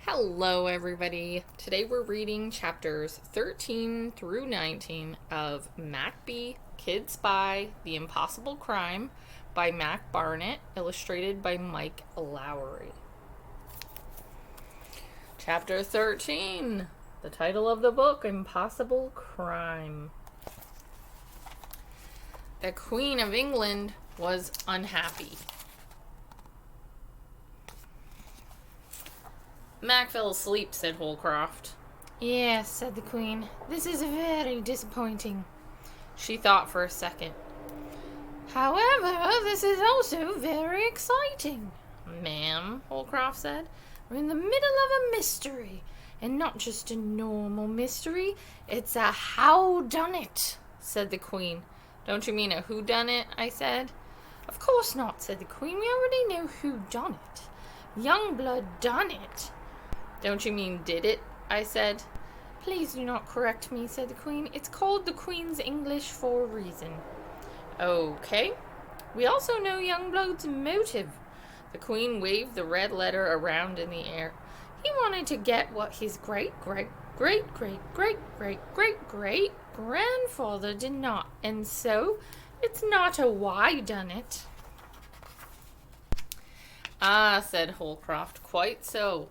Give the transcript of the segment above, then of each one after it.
Hello, everybody. Today we're reading chapters 13 through 19 of Mac Kid Spy, The Impossible Crime by Mac Barnett, illustrated by Mike Lowery. Chapter 13. The title of the book, Impossible Crime. The Queen of England was unhappy. Mac fell asleep, said Holcroft. Yes, said the Queen. This is very disappointing. She thought for a second. However, this is also very exciting. Ma'am, Holcroft said, we're in the middle of a mystery. And not just a normal mystery. It's a howdunit, said the Queen. Don't you mean a whodunit? I said. Of course not, said the Queen. We already know who done it. Youngblood done it. Don't you mean did it? I said. Please do not correct me, said the Queen. It's called the Queen's English for a reason. Okay. We also know Youngblood's motive. The Queen waved the red letter around in the air. He wanted to get what his great-great-great-great-great-great-grandfather did not, and so it's not a why done it. Ah, said Holcroft, quite so.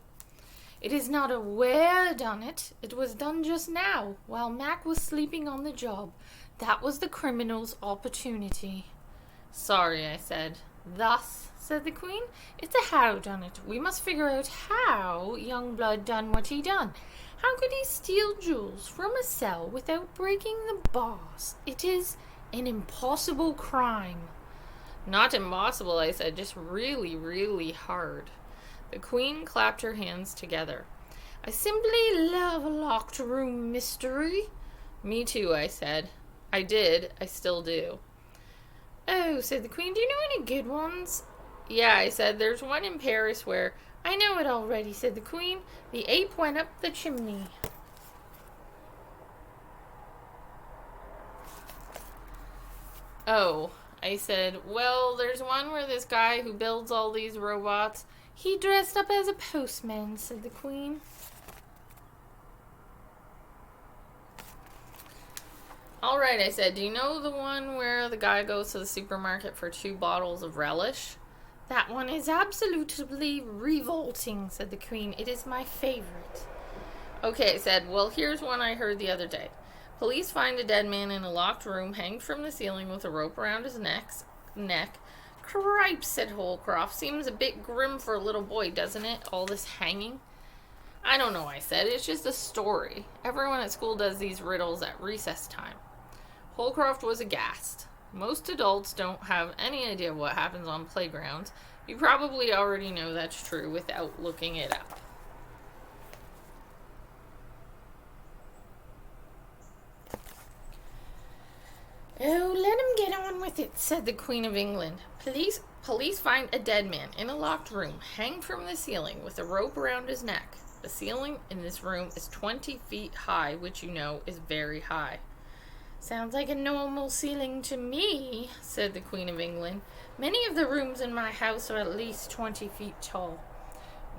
It is not a where done it. It was done just now, while Mac was sleeping on the job. That was the criminal's opportunity. Sorry, I said. Thus, said the Queen, it's a how done it. We must figure out how Youngblood done what he done. How could he steal jewels from a cell without breaking the bars? It is an impossible crime. Not impossible, I said, just really, really hard. The Queen clapped her hands together. I simply love a locked room mystery. Me too, I said. I did. I still do. Oh, said the Queen, do you know any good ones? Yeah, I said, there's one in Paris where... I know it already, said the Queen. The ape went up the chimney. Oh, I said, well, there's one where this guy who builds all these robots... He dressed up as a postman, said the Queen. All right, I said, do you know the one where the guy goes to the supermarket for 2 bottles of relish? That one is absolutely revolting, said the Queen. It is my favorite. Okay, I said, well, here's one I heard the other day. Police find a dead man in a locked room hanged from the ceiling with a rope around his neck. Cripes, said Holcroft. Seems a bit grim for a little boy, doesn't it? All this hanging. I don't know, I said. It's just a story. Everyone at school does these riddles at recess time. Holcroft was aghast. Most adults don't have any idea what happens on playgrounds. You probably already know that's true without looking it up. Oh, let him get on with it, said the Queen of England. Police find a dead man in a locked room, hanged from the ceiling with a rope around his neck. The ceiling in this room is 20 feet high, which you know is very high. Sounds like a normal ceiling to me, said the Queen of England. Many of the rooms in my house are at least 20 feet tall.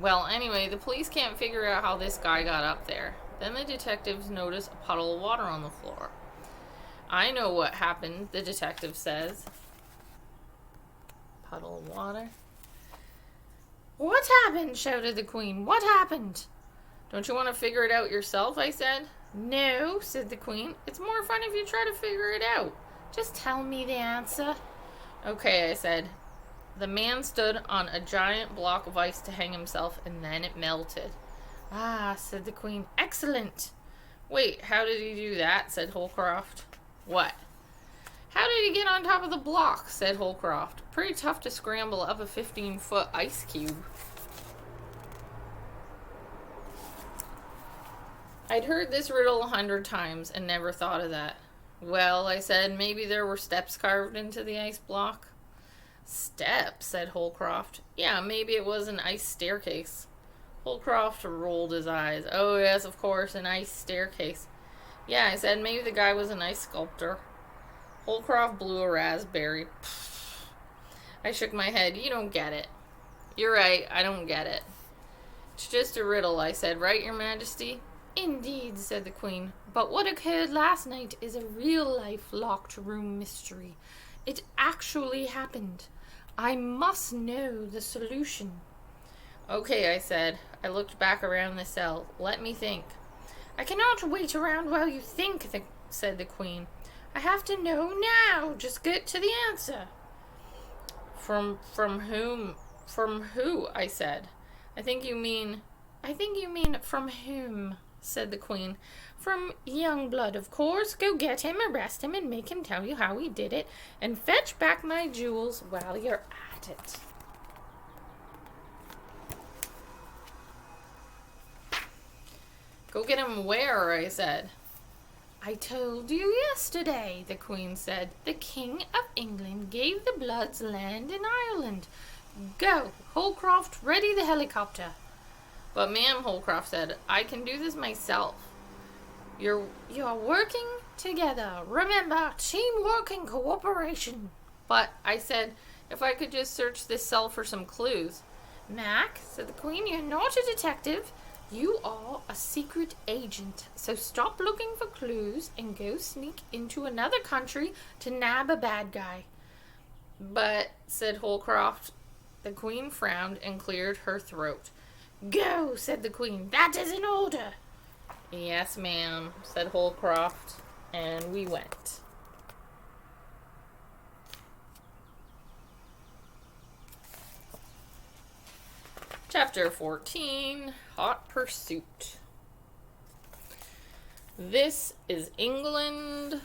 Well, anyway, the police can't figure out how this guy got up there. Then the detectives notice a puddle of water on the floor. I know what happened, the detective says. Puddle of water. What happened? Shouted the Queen. What happened? Don't you want to figure it out yourself? I said. No, said the Queen. It's more fun if you try to figure it out. Just tell me the answer. Okay, I said. The man stood on a giant block of ice to hang himself, and then it melted. Ah, said the Queen. Excellent. Wait, how did he do that? Said Holcroft. What? How did he get on top of the block? Said Holcroft. Pretty tough to scramble up a 15-foot ice cube. I'd heard this riddle 100 times and never thought of that. Well, I said, maybe there were steps carved into the ice block. Steps, said Holcroft. Yeah, maybe it was an ice staircase. Holcroft rolled his eyes. Oh, yes, of course, an ice staircase. Yeah, I said, maybe the guy was an ice sculptor. Holcroft blew a raspberry. I shook my head. You don't get it. You're right, I don't get it. It's just a riddle, I said, right, Your Majesty? Indeed, said the Queen, but what occurred last night is a real-life locked room mystery. It actually happened. I must know the solution. Okay, I said. I looked back around the cell. Let me think. I cannot wait around while you think, said the Queen. I have to know now. Just get to the answer. From whom? From who? I said. I think you mean from whom, said the Queen. From Youngblood, of course. Go get him, arrest him, and make him tell you how he did it, and fetch back my jewels while you're at it. Go get him where? I said. I told you yesterday, the Queen said. The King of England gave the Bloods land in Ireland. Go, Holcroft, ready the helicopter. But ma'am, Holcroft said, I can do this myself. You're working together. Remember, teamwork and cooperation. But, I said, if I could just search this cell for some clues. Mac, said the Queen, you're not a detective. You are a secret agent. So stop looking for clues and go sneak into another country to nab a bad guy. But, said Holcroft, the Queen frowned and cleared her throat. Go, said the Queen. That is an order. Yes, ma'am, said Holcroft, and we went. Chapter 14, Hot Pursuit. This is England,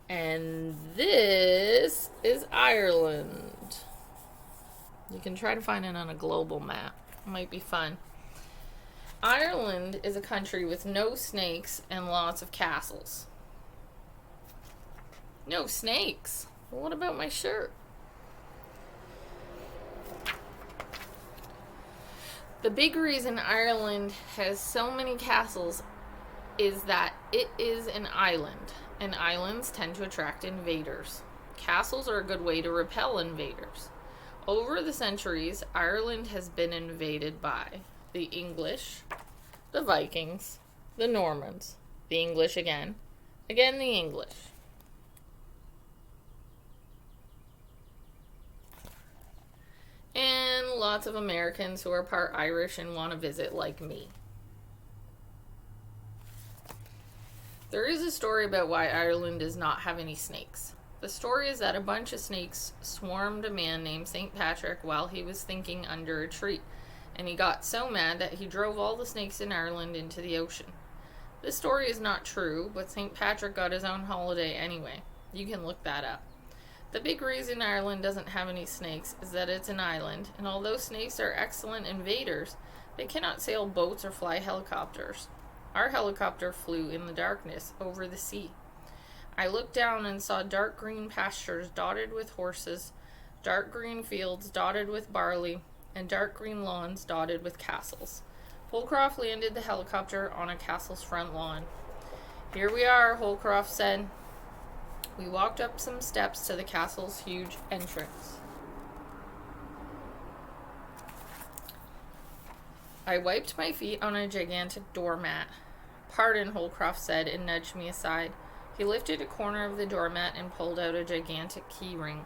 and this is Ireland. You can try to find it on a global map. It might be fun. Ireland is a country with no snakes and lots of castles. No snakes? Well, what about my shirt? The big reason Ireland has so many castles is that it is an island, and islands tend to attract invaders. Castles are a good way to repel invaders. Over the centuries, Ireland has been invaded by the English, the Vikings, the Normans, the English again the English. And lots of Americans who are part Irish and want to visit like me. There is a story about why Ireland does not have any snakes. The story is that a bunch of snakes swarmed a man named St. Patrick while he was thinking under a tree, and he got so mad that he drove all the snakes in Ireland into the ocean. This story is not true, but St. Patrick got his own holiday anyway. You can look that up. The big reason Ireland doesn't have any snakes is that it's an island, and although snakes are excellent invaders, they cannot sail boats or fly helicopters. Our helicopter flew in the darkness over the sea. I looked down and saw dark green pastures dotted with horses, dark green fields dotted with barley, and dark green lawns dotted with castles. Holcroft landed the helicopter on a castle's front lawn. Here we are, Holcroft said. We walked up some steps to the castle's huge entrance. I wiped my feet on a gigantic doormat. Pardon, Holcroft said, and nudged me aside. He lifted a corner of the doormat and pulled out a gigantic key ring.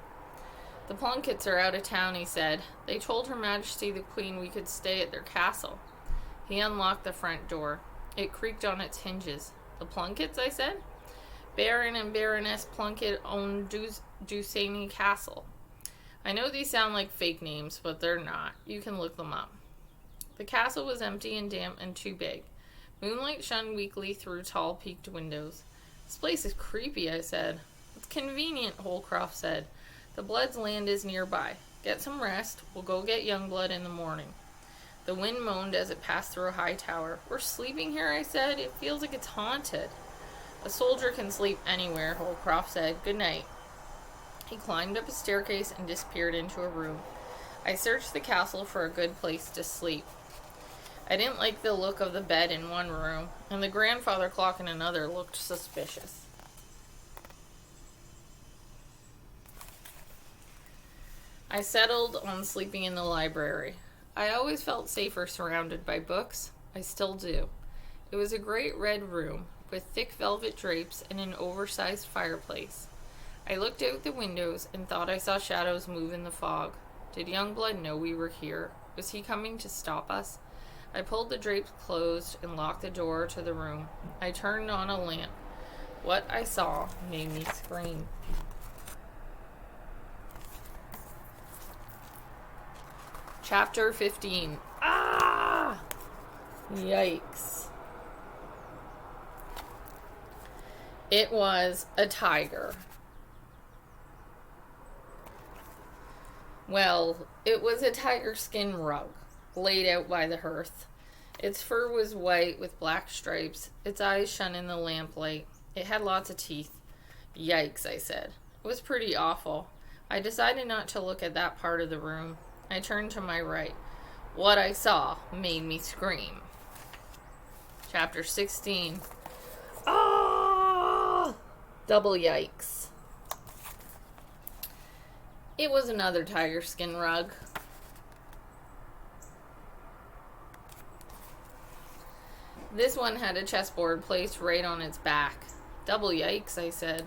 The Plunketts are out of town, he said. They told Her Majesty the Queen we could stay at their castle. He unlocked the front door. It creaked on its hinges. The Plunketts, I said? Baron and Baroness Plunkett own Duquesne Castle. I know these sound like fake names, but they're not. You can look them up. The castle was empty and damp and too big. Moonlight shone weakly through tall peaked windows. This place is creepy, I said. It's convenient, Holcroft said. The Blood's land is nearby. Get some rest. We'll go get Youngblood in the morning. The wind moaned as it passed through a high tower. We're sleeping here, I said. It feels like it's haunted. A soldier can sleep anywhere, Holcroft said. Good night. He climbed up a staircase and disappeared into a room. I searched the castle for a good place to sleep. I didn't like the look of the bed in one room, and the grandfather clock in another looked suspicious. I settled on sleeping in the library. I always felt safer surrounded by books. I still do. It was a great red room with thick velvet drapes and an oversized fireplace. I looked out the windows and thought I saw shadows move in the fog. Did Youngblood know we were here? Was he coming to stop us? I pulled the drapes closed and locked the door to the room. I turned on a lamp. What I saw made me scream. Chapter 15. Ah! Yikes. It was a tiger. Well, it was a tiger skin rug, laid out by the hearth. Its fur was white with black stripes. Its eyes shone in the lamplight. It had lots of teeth. Yikes, I said. It was pretty awful. I decided not to look at that part of the room. I turned to my right. What I saw made me scream. Chapter 16. Ah! Double yikes. It was another tiger skin rug. This one had a chessboard placed right on its back. Double yikes, I said.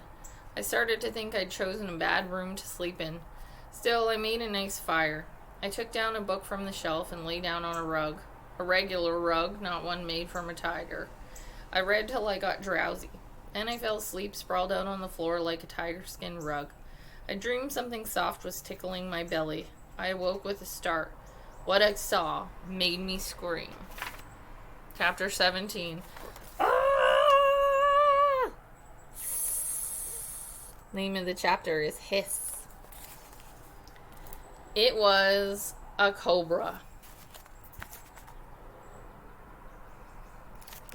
I started to think I'd chosen a bad room to sleep in. Still, I made a nice fire. I took down a book from the shelf and lay down on a rug. A regular rug, not one made from a tiger. I read till I got drowsy. Then I fell asleep sprawled out on the floor like a tiger skin rug. I dreamed something soft was tickling my belly. I awoke with a start. What I saw made me scream. Chapter 17. Ah! Name of the chapter is Hiss. It was a cobra.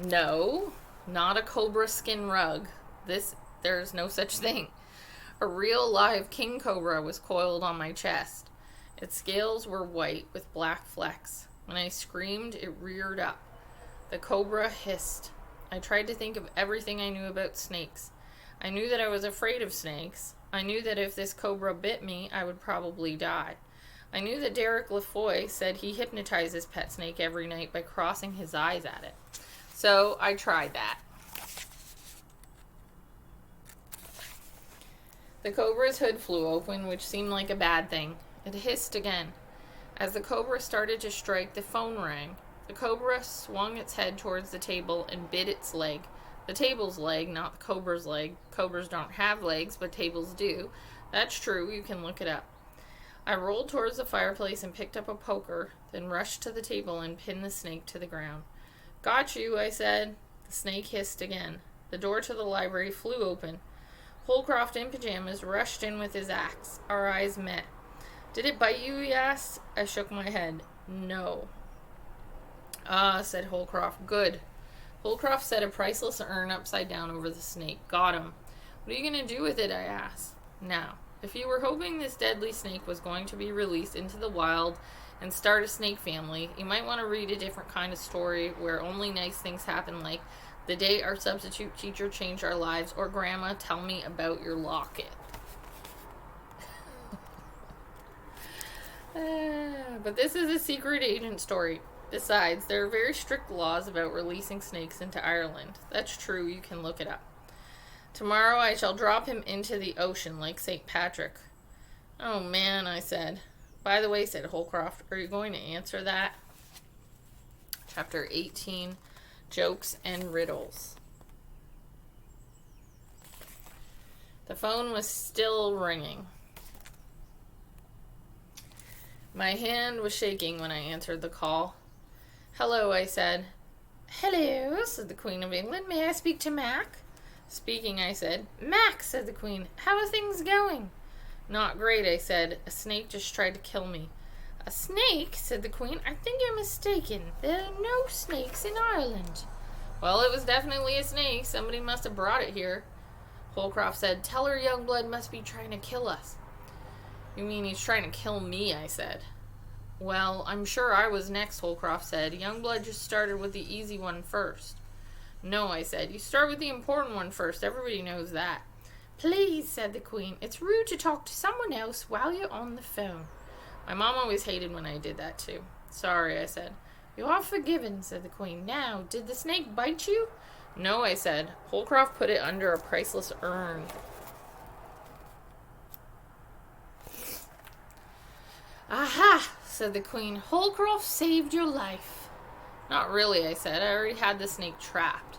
No, not a cobra skin rug. There's no such thing. A real live king cobra was coiled on my chest. Its scales were white with black flecks. When I screamed, it reared up. The cobra hissed. I tried to think of everything I knew about snakes. I knew that I was afraid of snakes. I knew that if this cobra bit me, I would probably die. I knew that Derek LaFoy said he hypnotized his pet snake every night by crossing his eyes at it. So I tried that. The cobra's hood flew open, which seemed like a bad thing. It hissed again. As the cobra started to strike, the phone rang. The cobra swung its head towards the table and bit its leg. The table's leg, not the cobra's leg. Cobras don't have legs, but tables do. That's true, you can look it up. I rolled towards the fireplace and picked up a poker, then rushed to the table and pinned the snake to the ground. Got you, I said. The snake hissed again. The door to the library flew open. Holcroft in pajamas rushed in with his axe. Our eyes met. Did it bite you, he asked. I shook my head. No. Ah, said Holcroft. Good. Holcroft set a priceless urn upside down over the snake. Got him. What are you going to do with it, I asked. Now, if you were hoping this deadly snake was going to be released into the wild and start a snake family, you might want to read a different kind of story where only nice things happen, like the day our substitute teacher changed our lives, or Grandma, tell me about your locket. But this is a secret agent story. Besides, there are very strict laws about releasing snakes into Ireland. That's true, you can look it up. Tomorrow I shall drop him into the ocean like St. Patrick. Oh man, I said. By the way, said Holcroft, are you going to answer that? Chapter 18, Jokes and Riddles. The phone was still ringing. My hand was shaking when I answered the call. Hello, I said. Hello, said the Queen of England. May I speak to Mac? Speaking, I said. Mac, said the Queen. How are things going? Not great, I said. A snake just tried to kill me. A snake, said the Queen. I think you're mistaken. There are no snakes in Ireland. Well, it was definitely a snake. Somebody must have brought it here. Holcroft said, tell her Youngblood must be trying to kill us. You mean he's trying to kill me, I said. Well, I'm sure I was next, Holcroft said. Youngblood just started with the easy one first. No, I said. You start with the important one first. Everybody knows that. Please, said the Queen. It's rude to talk to someone else while you're on the phone. My mom always hated when I did that, too. Sorry, I said. You are forgiven, said the Queen. Now, did the snake bite you? No, I said. Holcroft put it under a priceless urn. Aha, said the Queen. Holcroft saved your life. Not really, I said. I already had the snake trapped.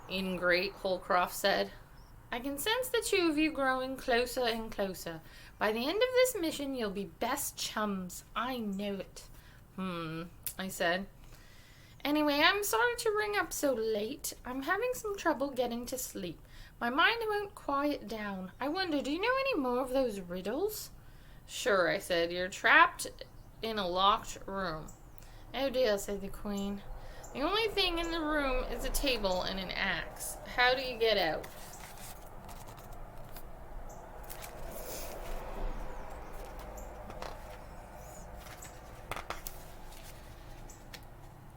Ingrate, Holcroft said. I can sense the two of you growing closer and closer. By the end of this mission, you'll be best chums. I know it. I said. Anyway, I'm sorry to ring up so late. I'm having some trouble getting to sleep. My mind won't quiet down. I wonder, do you know any more of those riddles? Sure, I said. You're trapped in a locked room. Oh dear, said the Queen. The only thing in the room is a table and an axe. How do you get out?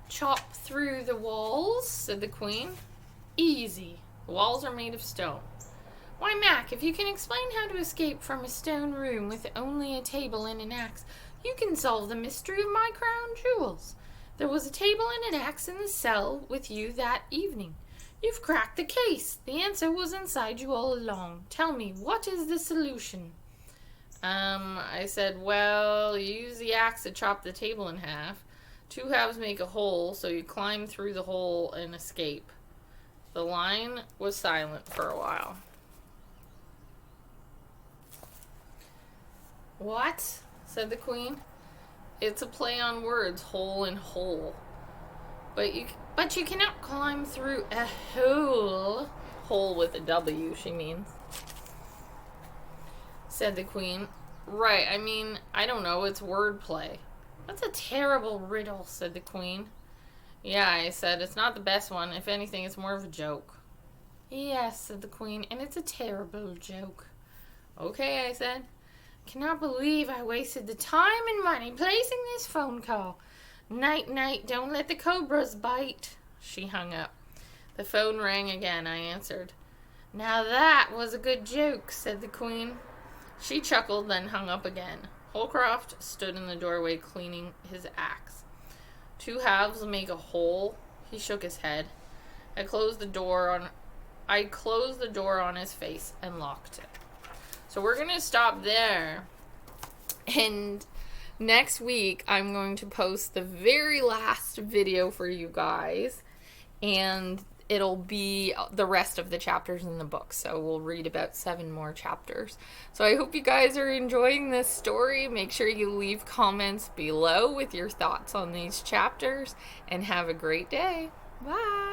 Chop through the walls, said the Queen. Easy. The walls are made of stone. Why, Mac, if you can explain how to escape from a stone room with only a table and an axe, you can solve the mystery of my crown jewels. There was a table and an axe in the cell with you that evening. You've cracked the case. The answer was inside you all along. Tell me, what is the solution? I said, well, you use the axe to chop the table in half. 2 halves make a hole, so you climb through the hole and escape. The line was silent for a while. What? Said the Queen. It's a play on words, hole and hole. But you cannot climb through a hole. Hole with a W, she means. Said the Queen. Right, I mean, I don't know, it's wordplay. That's a terrible riddle, said the Queen. Yeah, I said, it's not the best one. If anything, it's more of a joke. Yes, said the Queen, and it's a terrible joke. Okay, I said. Cannot believe I wasted the time and money placing this phone call. Night, night, don't let the cobras bite. She hung up. The phone rang again, I answered. Now that was a good joke, said the Queen. She chuckled, then hung up again. Holcroft stood in the doorway cleaning his axe. 2 halves make a hole. He shook his head. I closed the door on his face and locked it. So we're going to stop there. And next week, I'm going to post the very last video for you guys. And it'll be the rest of the chapters in the book. So we'll read about 7 more chapters. So I hope you guys are enjoying this story. Make sure you leave comments below with your thoughts on these chapters. And have a great day. Bye.